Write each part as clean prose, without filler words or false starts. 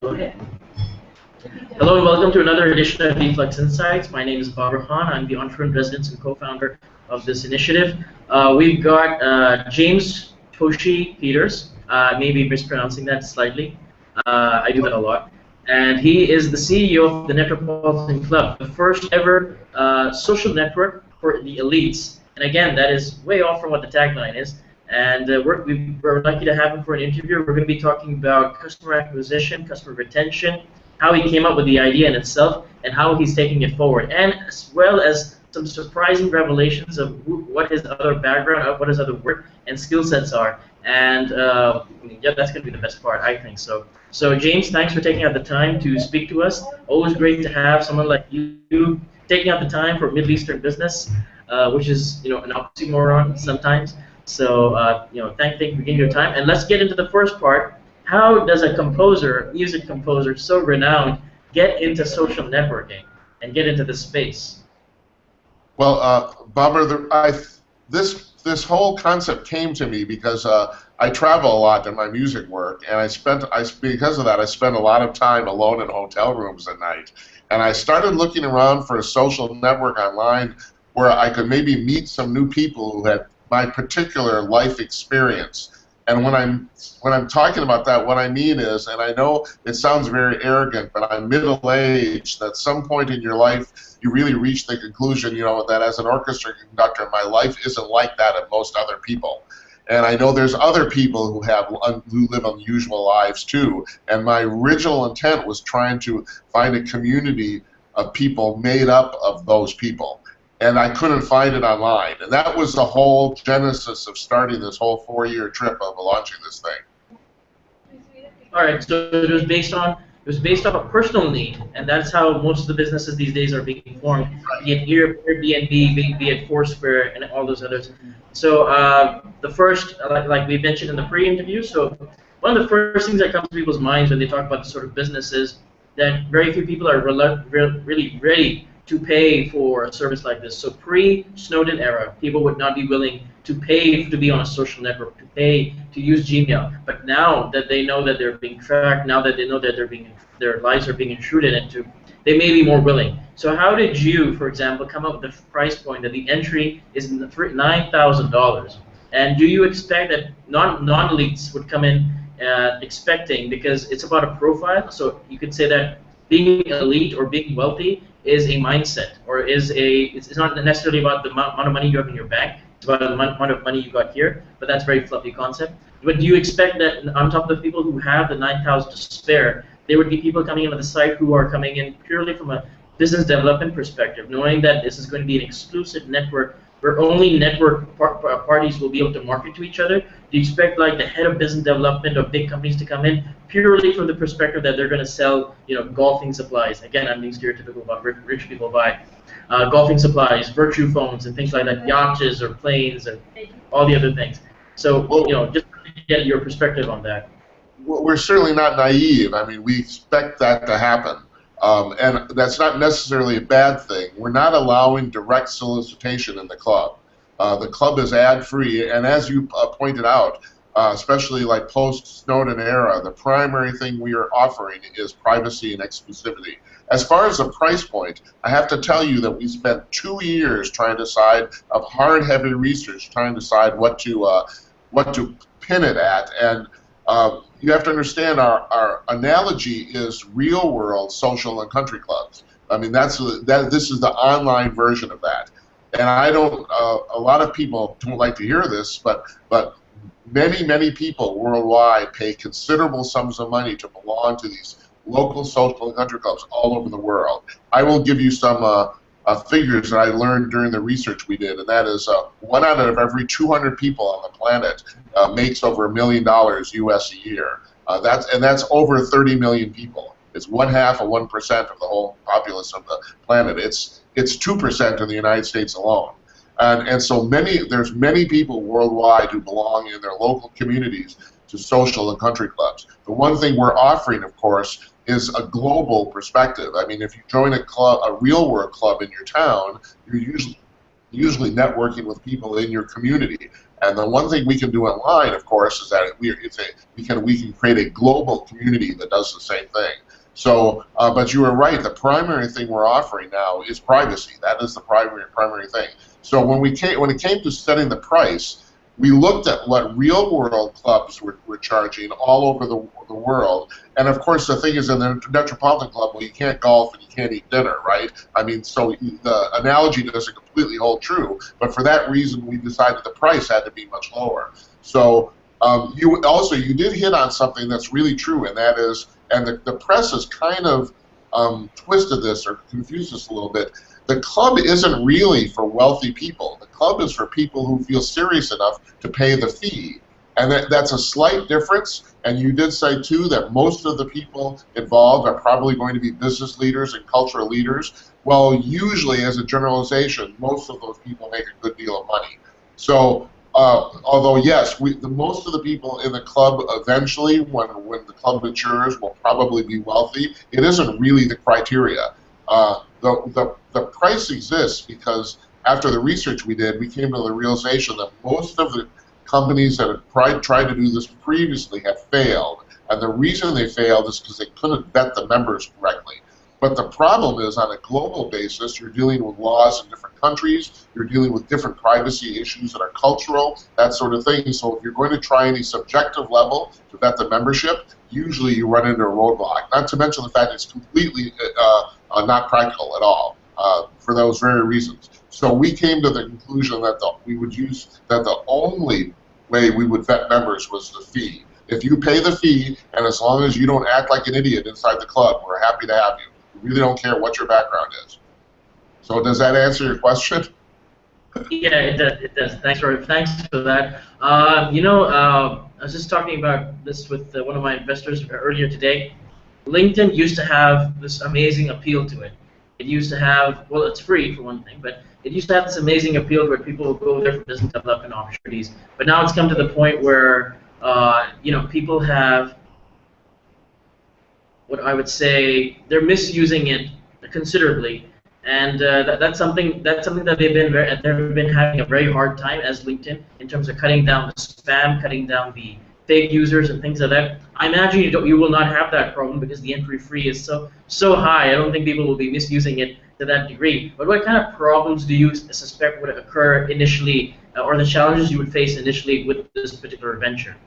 Okay. Hello and welcome to another edition of Ephlux Insights. My name is Babar Khan. I'm the entrepreneur in residence and co-founder of this initiative. We've got James Touchi-Peters. Maybe mispronouncing that slightly. I do that a lot. And he is the CEO of the Netropolitan Club, the first ever social network for the elites. And again, that is way off from what the tagline is. And we're lucky to have him for an interview. We're going to be talking about customer acquisition, customer retention, how he came up with the idea in itself, and how he's taking it forward, and as well as some surprising revelations of what his other background, what his other work and skill sets are. And yeah, that's going to be the best part, I think. So James, thanks for taking out the time to speak to us. Always great to have someone like you taking out the time for Middle Eastern business, which is an oxymoron sometimes. So thank you for giving your time, and let's get into the first part. How does a composer, music composer so renowned, get into social networking and get into this space? Well, Bummer, this whole concept came to me because I travel a lot in my music work, and because of that, I spent a lot of time alone in hotel rooms at night. And I started looking around for a social network online where I could maybe meet some new people who had my particular life experience. And when I'm talking about that, what I mean is, and I know it sounds very arrogant, but I'm middle-aged. At some point in your life, you really reach the conclusion, that as an orchestra conductor, my life isn't like that of most other people. And I know there's other people who live unusual lives too. And my original intent was trying to find a community of people made up of those people. And I couldn't find it online. And that was the whole genesis of starting this whole 4-year trip of launching this thing. All right, so it was based on a personal need, and that's how most of the businesses these days are being formed, be it Airbnb, be it Foursquare, and all those others. So the first, like we mentioned in the pre-interview, so one of the first things that comes to people's minds when they talk about this sort of business is that very few people are really ready to pay for a service like this. So pre-Snowden era, people would not be willing to pay to be on a social network, to pay to use Gmail. But now that they know that they're being tracked, now that they know that their lives are being intruded into, they may be more willing. So how did you, for example, come up with the price point that the entry is $9,000? And do you expect that non-elites would come in expecting, because it's about a profile, so you could say that being elite or being wealthy is a mindset, or it's not necessarily about the amount of money you have in your bank, it's about the amount of money you got here, but that's a very fluffy concept. But do you expect that on top of the people who have the 9,000 to spare, there would be people coming into the site who are coming in purely from a business development perspective, knowing that this is going to be an exclusive network where only network parties will be able to market to each other? Do you expect like the head of business development of big companies to come in purely from the perspective that they're going to sell, golfing supplies? Again, I'm being stereotypical about rich people buy golfing supplies, virtue phones, and things like that, yachts or planes, and all the other things. So, just to get your perspective on that. We're certainly not naive. I mean, we expect that to happen. And that's not necessarily a bad thing. We're not allowing direct solicitation in the club. The club is ad-free, and as you pointed out, especially like post-Snowden era, the primary thing we are offering is privacy and exclusivity. As far as the price point, I have to tell you that we spent 2 years trying to decide, of hard, heavy research, trying to decide what to pin it at. And you have to understand our analogy is real-world social and country clubs. I mean, this is the online version of that. And I don't. A lot of people don't like to hear this, but many people worldwide pay considerable sums of money to belong to these local social and country clubs all over the world. I will give you some figures that I learned during the research we did, and that is 1 out of every 200 people on the planet makes over $1 million US a year. That's over 30 million people. It's 1/2 of 1% of the whole populace of the planet. It's 2% in the United States alone. And so there's many people worldwide who belong in their local communities to social and country clubs. The one thing we're offering, of course, is a global perspective. I mean, if you join a club, a real world club in your town, you're usually networking with people in your community. And the one thing we can do online, of course, is that we can create a global community that does the same thing. So, but you are right. The primary thing we're offering now is privacy. That is the primary thing. So when it came to setting the price, we looked at what real-world clubs were charging all over the world. And of course, the thing is, in the Netropolitan Club, well, you can't golf and you can't eat dinner, right? I mean, so the analogy doesn't completely hold true. But for that reason, we decided the price had to be much lower. So you did hit on something that's really true, and that is, and the press has kind of twisted this or confused this a little bit. The club isn't really for wealthy people. The club is for people who feel serious enough to pay the fee. And that's a slight difference. And you did say, too, that most of the people involved are probably going to be business leaders and cultural leaders. Well, usually, as a generalization, most of those people make a good deal of money. So, although, yes, most of the people in the club eventually, when the club matures, will probably be wealthy. It isn't really the criteria. The price exists because after the research we did, we came to the realization that most of the companies that had tried to do this previously had failed. And the reason they failed is because they couldn't vet the members correctly. But the problem is, on a global basis, you're dealing with laws in different countries, you're dealing with different privacy issues that are cultural, that sort of thing. So if you're going to try any subjective level to vet the membership, usually you run into a roadblock. Not to mention the fact it's completely not practical at all for those very reasons. So we came to the conclusion that the only way we would vet members was the fee. If you pay the fee, and as long as you don't act like an idiot inside the club, we're happy to have you. We really don't care what your background is. So does that answer your question? Yeah, it does. Thanks for that. I was just talking about this with one of my investors earlier today. LinkedIn used to have this amazing appeal to it. It used to have, well, it's free for one thing, but it used to have this amazing appeal where people will go there for business development opportunities. But now it's come to the point where, people have, what I would say, they're misusing it considerably, and that's something that they've been having a very hard time as LinkedIn in terms of cutting down the spam, cutting down the fake users and things like that. I imagine you will not have that problem because the entry fee is so high. I don't think people will be misusing it to that degree. But what kind of problems do you suspect would occur initially, or the challenges you would face initially with this particular venture?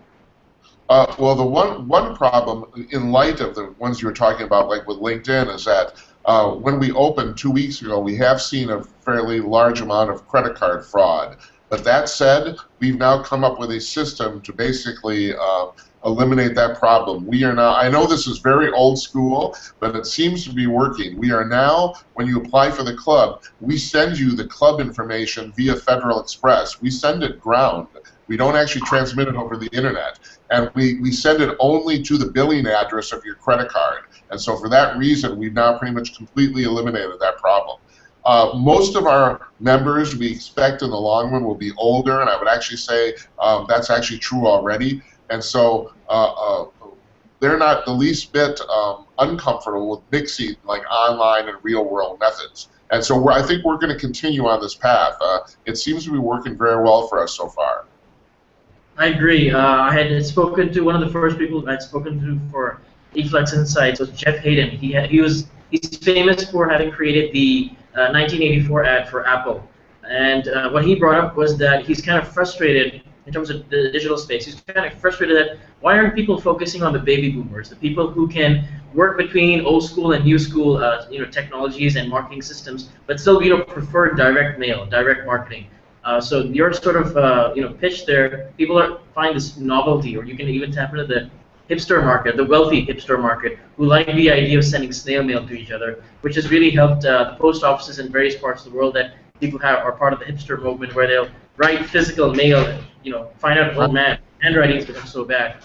Well, the one problem, in light of the ones you were talking about, like with LinkedIn, is that when we opened 2 weeks ago, we have seen a fairly large amount of credit card fraud. But that said, we've now come up with a system to basically eliminate that problem. We are now, I know this is very old school, but it seems to be working. We are now, when you apply for the club, we send you the club information via Federal Express. We send it ground. We don't actually transmit it over the internet. And we send it only to the billing address of your credit card. And so for that reason, we've now pretty much completely eliminated that problem. Most of our members, we expect in the long run, will be older, and I would actually say that's actually true already. And so they're not the least bit uncomfortable with mixing like online and real-world methods. And so I think we're going to continue on this path. It seems to be working very well for us so far. I agree. I had spoken to one of the first people I'd spoken to for Ephlux Insights was Jeff Hayden. He's famous for having created the 1984 ad for Apple. And what he brought up was that he's kind of frustrated in terms of the digital space. He's kind of frustrated that why aren't people focusing on the baby boomers, the people who can work between old school and new school technologies and marketing systems, but still prefer direct mail, direct marketing. So your sort of pitch there, people find this novelty, or you can even tap into the hipster market, the wealthy hipster market, who like the idea of sending snail mail to each other, which has really helped the post offices in various parts of the world that people are part of the hipster movement, where they'll write physical mail, find out, oh man, handwriting's become so bad.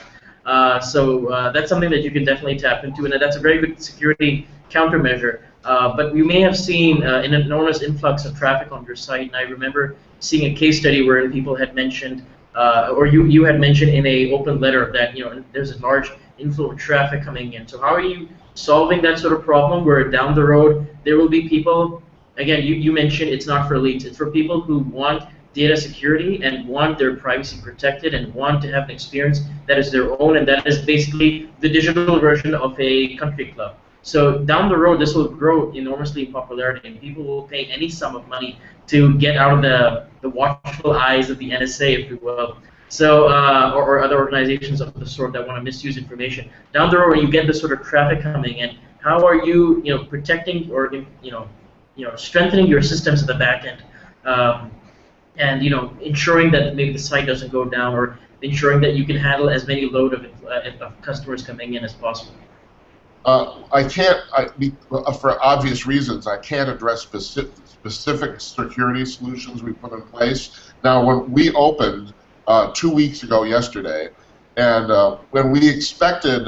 So that's something that you can definitely tap into, and that's a very good security countermeasure. But you may have seen an enormous influx of traffic on your site, and I remember seeing a case study where people had mentioned, or you had mentioned in a open letter that there's a large inflow of traffic coming in. So how are you solving that sort of problem where down the road there will be people? Again, you mentioned it's not for elites; it's for people who want data security and want their privacy protected and want to have an experience that is their own, and that is basically the digital version of a country club. So down the road, this will grow enormously in popularity, and people will pay any sum of money to get out of the watchful eyes of the NSA, if you will. So, or other organizations of the sort that want to misuse information. Down the road, when you get this sort of traffic coming in, how are you, protecting or, strengthening your systems at the back end, and ensuring that maybe the site doesn't go down, or ensuring that you can handle as many load of customers coming in as possible. I can't, for obvious reasons, I can't address specific security solutions we put in place. Now, when we opened 2 weeks ago yesterday, and when we expected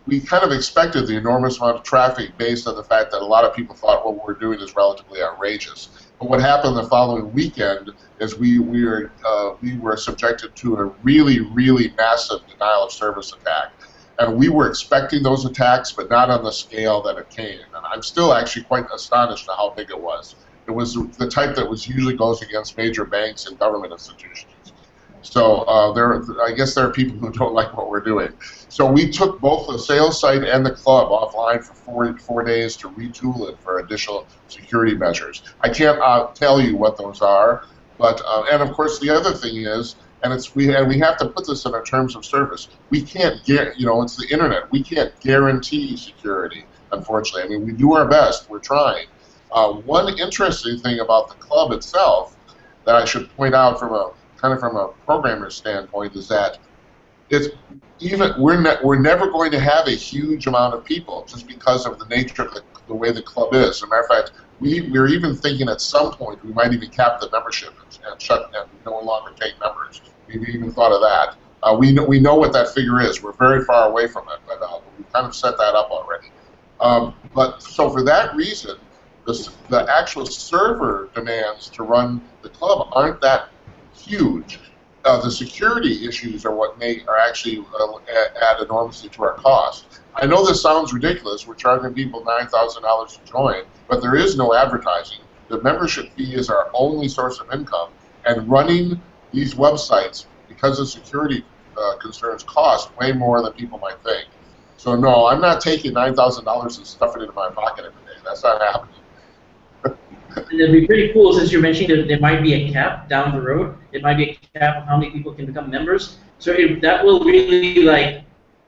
we kind of expected the enormous amount of traffic based on the fact that a lot of people thought what we're doing is relatively outrageous. But what happened the following weekend is we were subjected to a really, really massive denial of service attack. And we were expecting those attacks, but not on the scale that it came. And I'm still actually quite astonished at how big it was. It was the type that usually goes against major banks and government institutions. So I guess there are people who don't like what we're doing. So we took both the sales site and the club offline for four days to retool it for additional security measures. I can't tell you what those are, but and of course the other thing is, and we have to put this in our terms of service. We can't get, it's the internet. We can't guarantee security, unfortunately. I mean, we do our best. We're trying. One interesting thing about the club itself that I should point out from a programmer's standpoint is that we're never going to have a huge amount of people just because of the nature of the way the club is. As a matter of fact, we're even thinking at some point we might even cap the membership and no longer take members. We've even thought of that. We know what that figure is. We're very far away from it, but we've kind of set that up already. But so for that reason, the actual server demands to run the club aren't that huge. The security issues are what are actually add enormously to our cost. I know this sounds ridiculous. We're charging people $9,000 to join, but there is no advertising. The membership fee is our only source of income, and running these websites, because of security concerns, cost way more than people might think. So no, I'm not taking $9,000 and stuffing it in my pocket every day. That's not happening. And it'd be pretty cool, since you're mentioning that there might be a cap down the road. It might be a cap of how many people can become members. So that will really,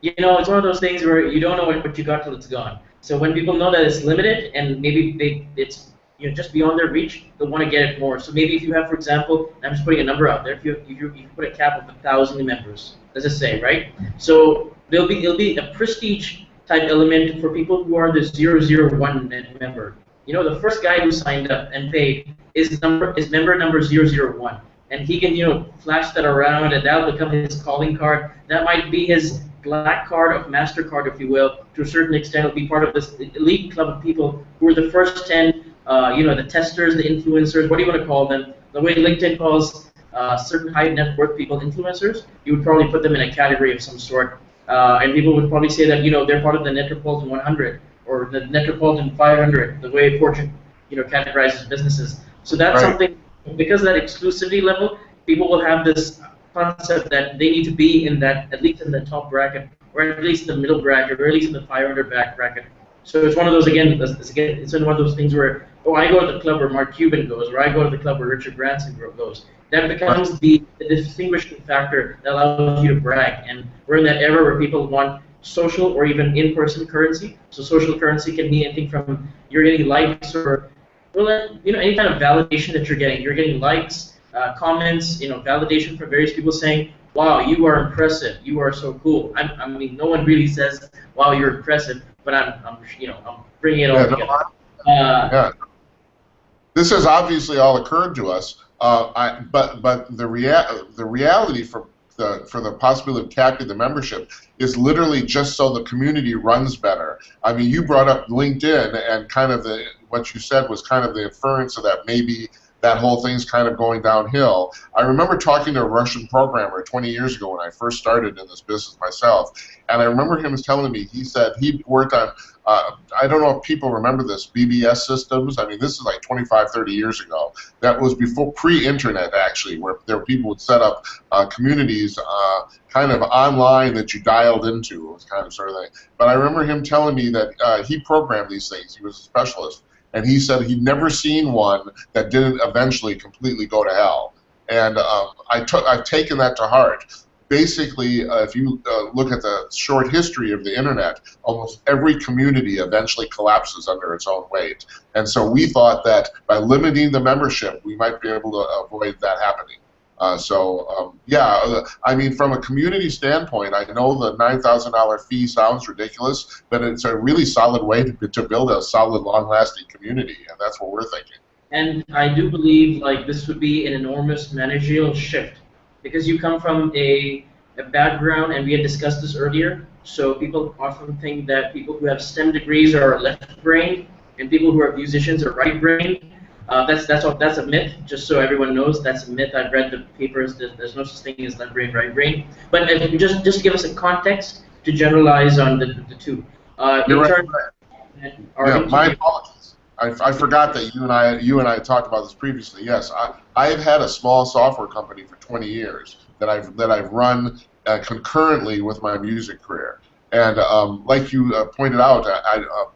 it's one of those things where you don't know what you got till it's gone. So when people know that it's limited and maybe it's just beyond their reach, they'll want to get it more. So maybe if you have, for example, I'm just putting a number out there, if you put a cap of 1,000 members, let's just say, right? So it'll be a prestige type element for people who are the 001 member. The first guy who signed up and paid is member number 001, and he can flash that around, and that'll become his calling card. That might be his black card of MasterCard, if you will. To a certain extent, it'll be part of this elite club of people who are the first 10. The testers, the influencers, what do you want to call them? The way LinkedIn calls certain high net worth people influencers, you would probably put them in a category of some sort, and people would probably say that they're part of the Netropolitan 100. Or the Netropolitan 500, the way Fortune, categorizes businesses. So that's something, because of that exclusivity level, people will have this concept that they need to be in that, at least in the top bracket, or at least in the middle bracket, or at least in the 500 bracket. So it's one of those, it's one of those things where, I go to the club where Mark Cuban goes, or I go to the club where Richard Branson goes. That becomes the distinguishing factor that allows you to brag. And we're in that era where people want social or even in-person currency. So social currency can be anything from you're getting likes or any kind of validation that you're getting. You're getting likes, comments, validation from various people saying, "Wow, you are impressive. You are so cool." I mean, no one really says, "Wow, you're impressive," but I'm bringing it all together. This has obviously all occurred to us, but the reality for the possibility of capping the membership is literally just so the community runs better. I mean, you brought up LinkedIn, and kind of what you said was kind of the inference of that maybe that whole thing's kind of going downhill. I remember talking to a Russian programmer 20 years ago when I first started in this business myself, and I remember him telling me, he said he worked on, I don't know if people remember this, BBS systems. I mean, this is like 25, 30 years ago. That was before pre-internet, actually, where there were people would set up communities kind of online that you dialed into. It was kind of sort of thing. But I remember him telling me that he programmed these things. He was a specialist. And he said he'd never seen one that didn't eventually completely go to hell. And I've taken that to heart. Basically, if you look at the short history of the internet, almost every community eventually collapses under its own weight. And so we thought that by limiting the membership, we might be able to avoid that happening. Yeah, I mean, from a community standpoint, I know the $9,000 fee sounds ridiculous, but it's a really solid way to build a solid, long-lasting community, and that's what we're thinking. And I do believe like this would be an enormous managerial shift, because you come from a background, and we had discussed this earlier, so people often think that people who have STEM degrees are left brain, and people who are musicians are right brain. That's a myth. Just so everyone knows, that's a myth. I've read the papers. There's no such thing as left brain, right brain. But just to give us a context to generalize on the two. You're right. Yeah, my apologies. I forgot that you and I talked about this previously. Yes, I've had a small software company for 20 years that I've run concurrently with my music career. And like you pointed out,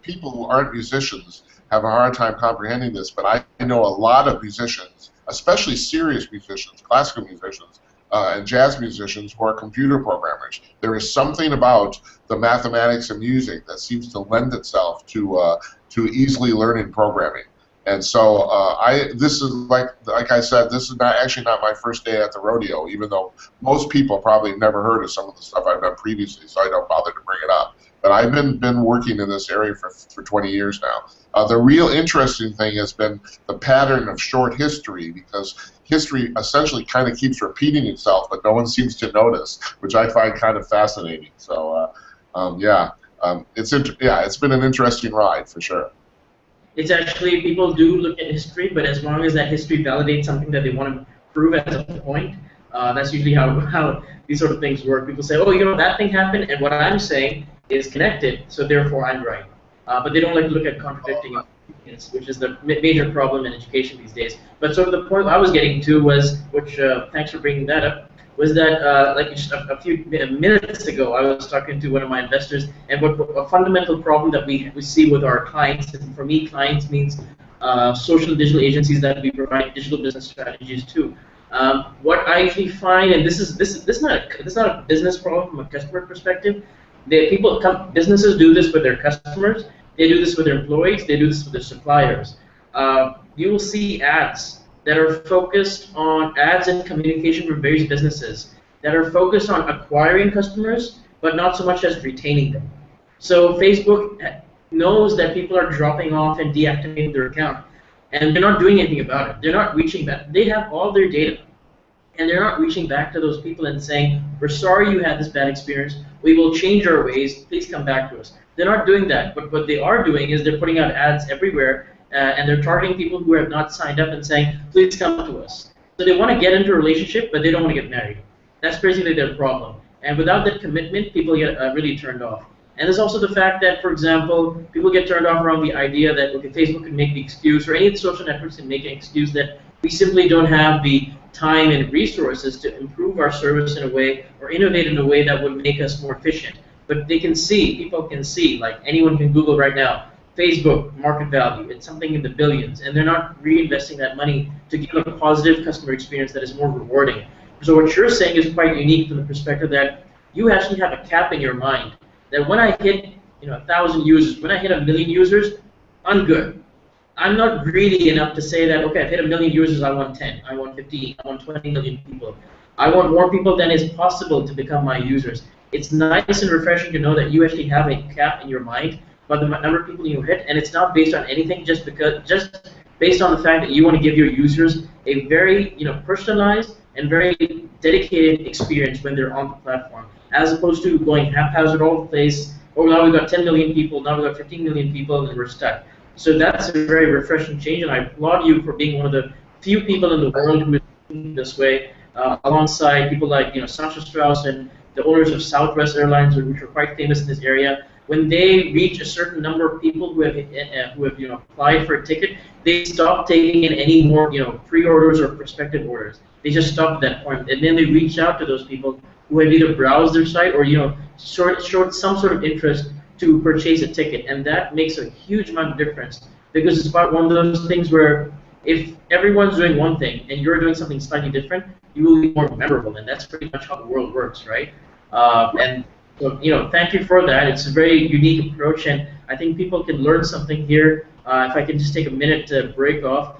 people who aren't musicians have a hard time comprehending this, but I know a lot of musicians, especially serious musicians, classical musicians, and jazz musicians who are computer programmers. There is something about the mathematics of music that seems to lend itself to easily learning programming. And so this is like I said, this is actually not my first day at the rodeo, even though most people probably never heard of some of the stuff I've done previously, so I don't bother to bring it up. But I've been working in this area for 20 years now. The real interesting thing has been the pattern of short history, because history essentially kind of keeps repeating itself, but no one seems to notice, which I find kind of fascinating. So it's been an interesting ride for sure. It's actually, people do look at history, but as long as that history validates something that they want to prove as a point, that's usually how these sort of things work. People say, oh, you know, that thing happened, and what I'm saying is connected, so therefore I'm right. But they don't like to look at contradicting opinions, which is the major problem in education these days. But sort of the point I was getting to was, which thanks for bringing that up, was that like a few minutes ago I was talking to one of my investors, and what a fundamental problem that we see with our clients, and for me clients means social digital agencies that we provide digital business strategies to. What I usually find, and this is not a business problem from a customer perspective. Businesses do this with their customers. They do this with their employees. They do this with their suppliers. You will see ads that are focused on ads and communication from various businesses that are focused on acquiring customers, but not so much as retaining them. So Facebook knows that people are dropping off and deactivating their account, and they're not doing anything about it. They're not reaching back. They have all their data, and they're not reaching back to those people and saying, we're sorry you had this bad experience. We will change our ways. Please come back to us. They're not doing that, but what they are doing is they're putting out ads everywhere, and they're targeting people who have not signed up and saying, please come to us. So they want to get into a relationship, but they don't want to get married. That's basically their problem. And without that commitment, people get really turned off. And there's also the fact that, for example, people get turned off around the idea that, okay, Facebook can make the excuse, or any of the social networks can make an excuse that we simply don't have the time and resources to improve our service in a way, or innovate in a way that would make us more efficient. But they can see, people can see, like anyone can Google right now, Facebook market value, it's something in the billions, and they're not reinvesting that money to give a positive customer experience that is more rewarding. So what you're saying is quite unique from the perspective that you actually have a cap in your mind, that when I hit 1,000 users, when I hit 1 million users, I'm good. I'm not greedy enough to say that, okay, I've hit 1 million users, I want 10, I want 15, I want 20 million people. I want more people than is possible to become my users. It's nice and refreshing to know that you actually have a cap in your mind about the number of people you hit, and it's not based on anything, just based on the fact that you want to give your users a very personalized and very dedicated experience when they're on the platform, as opposed to going haphazard all over the place. Oh, now we've got 10 million people, now we've got 15 million people, and we're stuck. So that's a very refreshing change, and I applaud you for being one of the few people in the world who are thinking this way, alongside people like Sasha Strauss and the owners of Southwest Airlines, which are quite famous in this area. When they reach a certain number of people who have applied for a ticket, they stop taking in any more pre-orders or prospective orders. They just stop at that point, and then they reach out to those people who have either browsed their site or showed some sort of interest to purchase a ticket, and that makes a huge amount of difference because it's about one of those things where if everyone's doing one thing and you're doing something slightly different, you will be more memorable, and that's pretty much how the world works, right? And so, thank you for that. It's a very unique approach, and I think people can learn something here. If I can just take a minute to break off,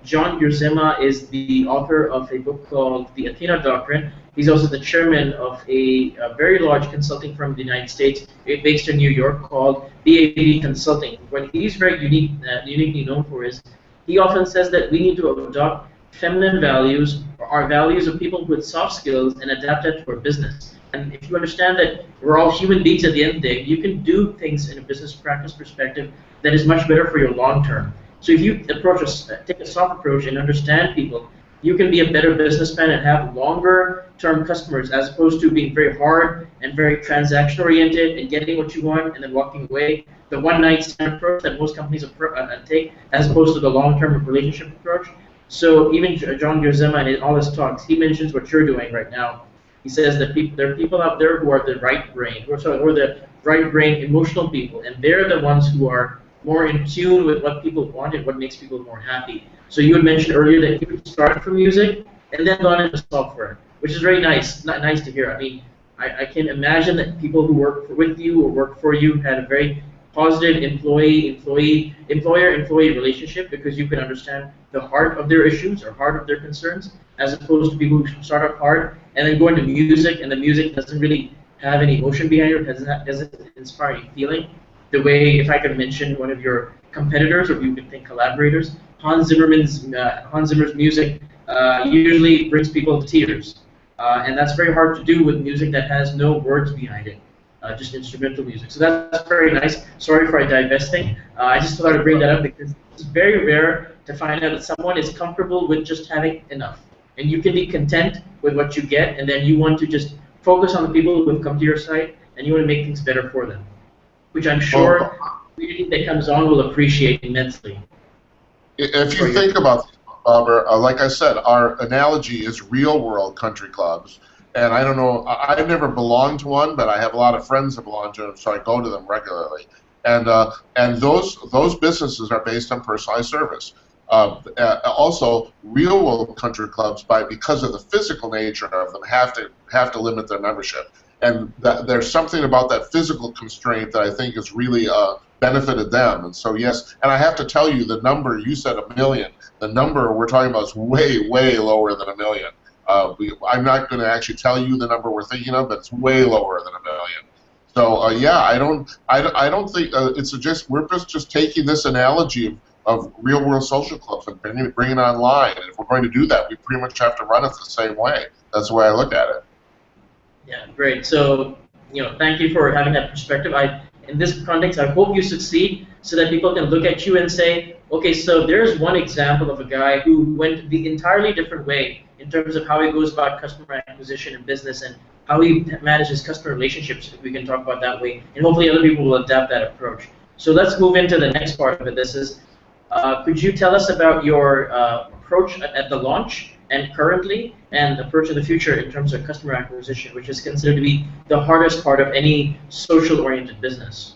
John Urzema is the author of a book called The Athena Doctrine. He's also the chairman of a very large consulting firm in the United States, based in New York, called BAB Consulting. What he's very uniquely known for is he often says that we need to adopt feminine values, or our values of people with soft skills, and adapt that to our business. And if you understand that we're all human beings at the end of the day, you can do things in a business practice perspective that is much better for your long term. So if you take a soft approach and understand people, you can be a better businessman and have longer term customers as opposed to being very hard and very transaction oriented and getting what you want and then walking away. The one night stand approach that most companies take as opposed to the long term relationship approach. So even John Urzema in all his talks, he mentions what you're doing right now. He says that there are people out there who are the right brain, or the right brain emotional people, and they're the ones who are more in tune with what people want and what makes people more happy. So you had mentioned earlier that you started from music and then gone into software, which is very nice. Not nice to hear. I mean, I can imagine that people who work with you or work for you had a very positive employer-employee relationship because you can understand the heart of their issues or heart of their concerns, as opposed to people who start off hard and then go into music and the music doesn't really have any emotion behind it, doesn't inspire any feeling. The way, if I could mention one of your competitors, or you could think collaborators, Hans Zimmer's music usually brings people to tears, and that's very hard to do with music that has no words behind it, just instrumental music. So that's very nice. Sorry for divesting. I just thought I'd bring that up because it's very rare to find out that someone is comfortable with just having enough, and you can be content with what you get, and then you want to just focus on the people who have come to your site, and you want to make things better for them, which I'm sure the community that comes on will appreciate immensely. If you think about this, Barbara, like I said, our analogy is real-world country clubs. And I don't know, I've never belonged to one, but I have a lot of friends that belong to them, so I go to them regularly. And those businesses are based on personalized service. Also, real-world country clubs, because of the physical nature of them, have to limit their membership. And there's something about that physical constraint that I think has really benefited them. And so, yes, and I have to tell you, the number, you said 1 million, the number we're talking about is way, way lower than 1 million. I'm not going to actually tell you the number we're thinking of, but it's way lower than 1 million. So, yeah, I don't think we're just taking this analogy of real-world social clubs and bringing it online. And if we're going to do that, we pretty much have to run it the same way. That's the way I look at it. Yeah, great. So, thank you for having that perspective. In this context, I hope you succeed so that people can look at you and say, okay, so there's one example of a guy who went the entirely different way in terms of how he goes about customer acquisition and business and how he manages customer relationships, if we can talk about that way. And hopefully other people will adapt that approach. So let's move into the next part of it. This is, could you tell us about your approach at the launch and currently, and approach in the future in terms of customer acquisition, which is considered to be the hardest part of any social-oriented business?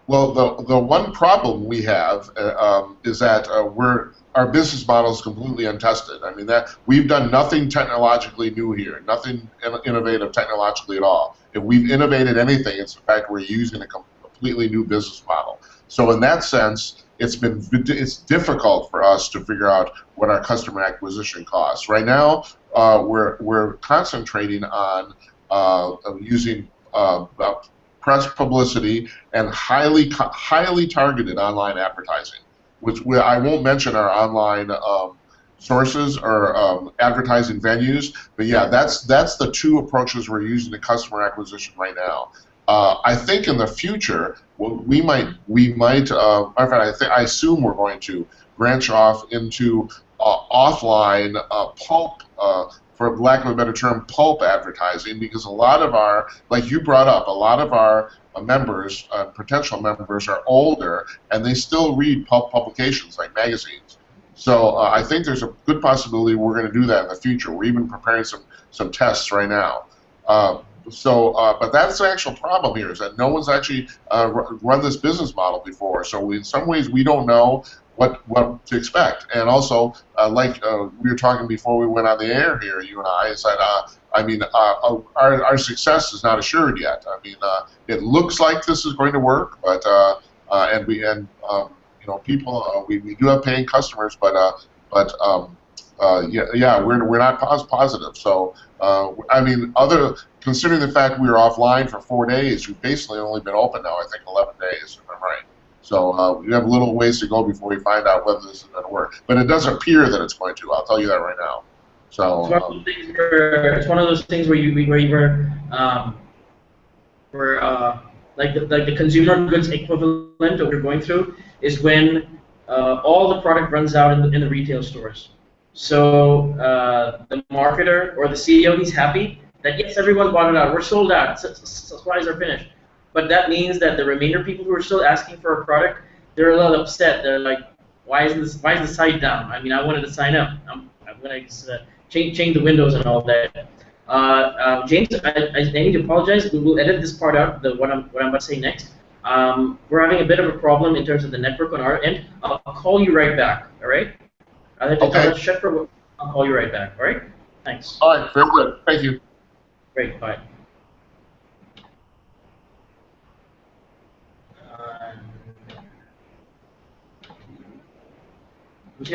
Well, the one problem we have is that our business model is completely untested. I mean, that we've done nothing technologically new here, nothing innovative technologically at all. If we've innovated anything, it's the fact we're using a completely new business model. So in that sense, it's difficult for us to figure out what our customer acquisition costs. Right now, we're concentrating on using press publicity and highly targeted online advertising, which I won't mention our online sources or advertising venues, but yeah, that's the two approaches we're using to customer acquisition right now. I think in the future, I assume we're going to branch off into offline pulp, for lack of a better term, pulp advertising, because a lot of our, like you brought up, a lot of our members, potential members, are older, and they still read pulp publications like magazines. So I think there's a good possibility we're going to do that in the future. We're even preparing some tests right now. But that's the actual problem here, is that no one's actually run this business model before. So in some ways, we don't know what to expect. And also, like we were talking before we went on the air here, you and I said, our success is not assured yet. I mean, it looks like this is going to work, but people, we do have paying customers, but we're not positive. So I mean, considering the fact we were offline for 4 days, we've basically only been open now, I think, 11 days, if I'm right. So we have a little ways to go before we find out whether this is going to work. But it does appear that it's going to. I'll tell you that right now. So it's one of those things where like the consumer goods equivalent that we're going through is when all the product runs out in the retail stores. So the marketer or the CEO, he's happy that yes, everyone bought it out. We're sold out. Supplies are finished. But that means that the remainder people who are still asking for a product, they're a little upset. They're like, why is the site down? I mean, I wanted to sign up. I'm going to change the windows and all that. James, I need to apologize. We will edit this part out, what I'm about to say next. We're having a bit of a problem in terms of the network on our end. I'll call you right back, all right? I'll have to check for what. I'll call you right back, all right? Thanks. All right, very good. Thank you. Great, bye.